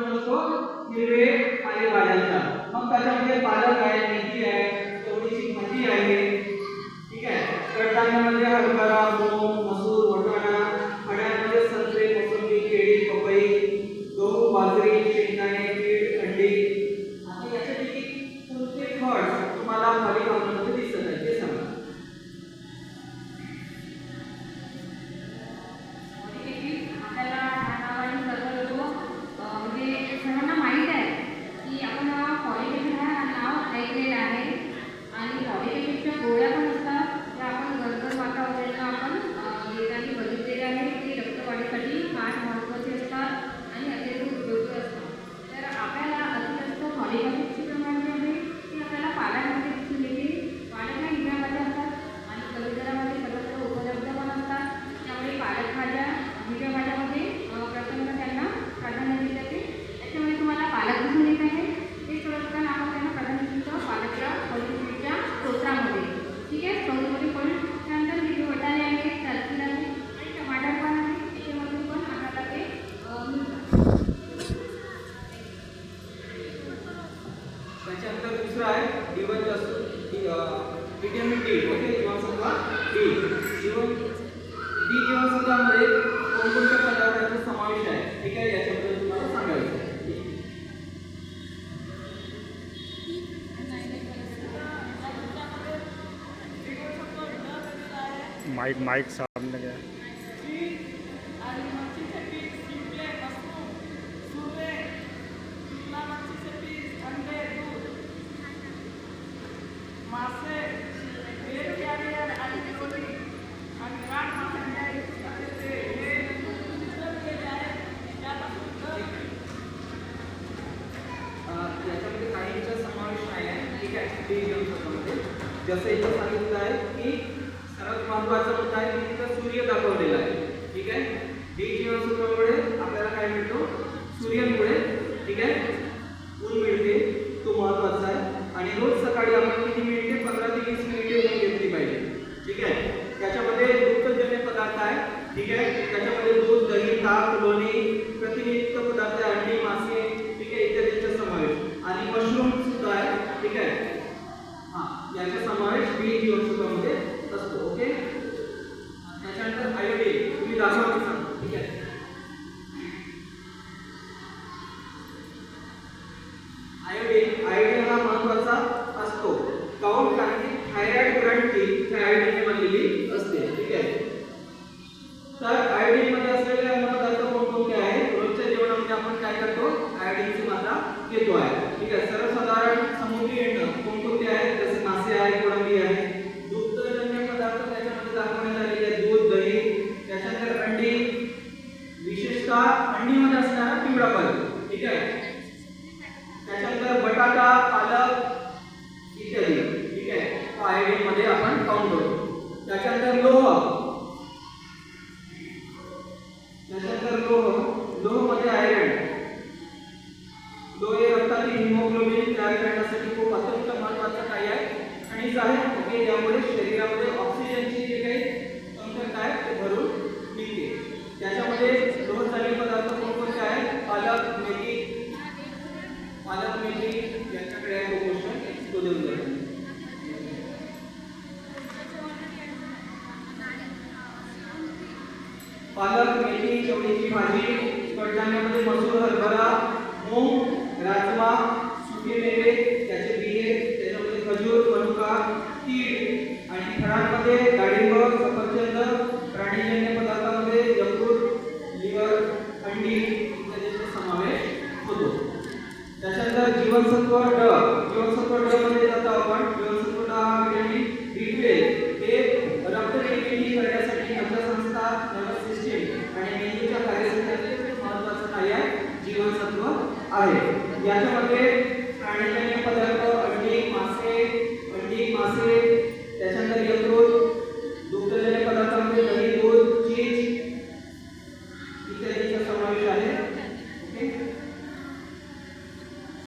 प्रश्न असतो हिरवे पालेभाज्यांचा। मग त्याच्यामध्ये पालक आहे, मेथी आहे, चवळीची भाजी आहे, ठीक आहे। कडधान्यामध्ये हरभरा, मूग, मसूर, वाटाणा, फळांमध्ये संत्रे, मोसंबी, केळी, पपई, गहू, बाजरी, शेंगदाणे, तीळ, अंडी। आता याच्यापैकी कोणते फळ तुम्हाला पालेभाज्यांमध्ये दिसत आहे ते सांगा। विटामिन डी, ओके, जीवनसत्व डी। डी जीवनसत्वामध्ये कोणकोणत्या पदार्थांचा समावेश आहे, ठीक आहे, याच्याबद्दल तुम्हाला सांगायचं आहे। माइक सामने गया। जसं इथं सांगितलं आहे की सर्वात महत्त्वाचा मुद्दा आहे की इथं सूर्य दाखवलेला आहे, ठीक आहे। डी जीवनसत्वामुळे आपल्याला काय मिळतो, सूर्य मिळते, ठीक आहे, ऊन मिळते, तो महत्त्वाचा आहे। आणि रोज सकाळी आपण किती मिनिटे, 15 ते 20 मिनिटे ऊन घेतली पाहिजे, ठीक आहे। त्याच्यामध्ये दुग्धजन्य पदार्थ आहे, ठीक आहे, त्याच्यामध्ये दूध, दही, ताक, लोणी, प्रतिनिधित्व पदार्थ, अंडी, मासे, ठीक आहे, इत्यादींचा समावेश। आणि मशरूम सुद्धा आहे, ठीक आहे, याचा समावेश बी जीवनसत्वामध्ये असतो, ओके। त्याच्यानंतर आयोडीन, तुम्ही दाखवा की सांगा, ठीक आहे। आयोडीन हा महत्त्वाचा असतो, काऊन, कारण की थायरॉइड ग्रंथी आयोडीनने बनलेली असते, ठीक आहे। तर आयोडीन मध्ये असलेले अन्नपदार्थ कोणकोणते आहेत, रोजच्या जेवणामध्ये आपण काय करतो, आयोडीनची मात्रा घेतो आहे, ठीक आहे। सर्वसाधारण समुद्री अन्न कोणकोणते आहेत, जसे मासे आहे, कोळंबी आहे। दुग्धजन्य पदार्थ त्याच्यामध्ये दाखवण्यात आलेले आहेत, दूध, दही, त्याच्यानंतर अंडी, विशेषतः अंडीमध्ये असणारा पिवळा पदार्थ, ठीक आहे। त्याच्यानंतर बटाटा, पालक इत्यादी, ठीक आहे, आयोडीन मध्ये आपण काउंट करतो। त्याच्यानंतर लोह मध्ये आयरन, लोह हे रक्तातील हिमोग्लोबिन तयार करण्यासाठी खूप अत्यंत महत्त्वाचं काय आहे, खनिज आहे, ओके। यामुळे शरीरामध्ये ऑक्सिजनची जे काही कमतरता आहे ते भरून निघते। त्याच्यामध्ये लोहजन्य पदार्थ कोणकोणते आहेत, पालक, मेथी यांच्याकडे आहे क्वेश्चन, तो देऊन द्या। पालक, मेथी, चवळीची भाजी, कडधान्यामध्ये मसूर, हरभरा, मूग, राजमा, सुके मेवे, त्याचे बिये, त्याच्यामध्ये खजूर, मनुका, तीळ। आणि फळांमध्ये डाळिंब, सफरचंद, प्राणीजन्य पदार्थामध्ये यकृत, लिव्हर, अंडी इत्यादींचा समावेश होतो। त्याच्यानंतर जीवनसत्व ड,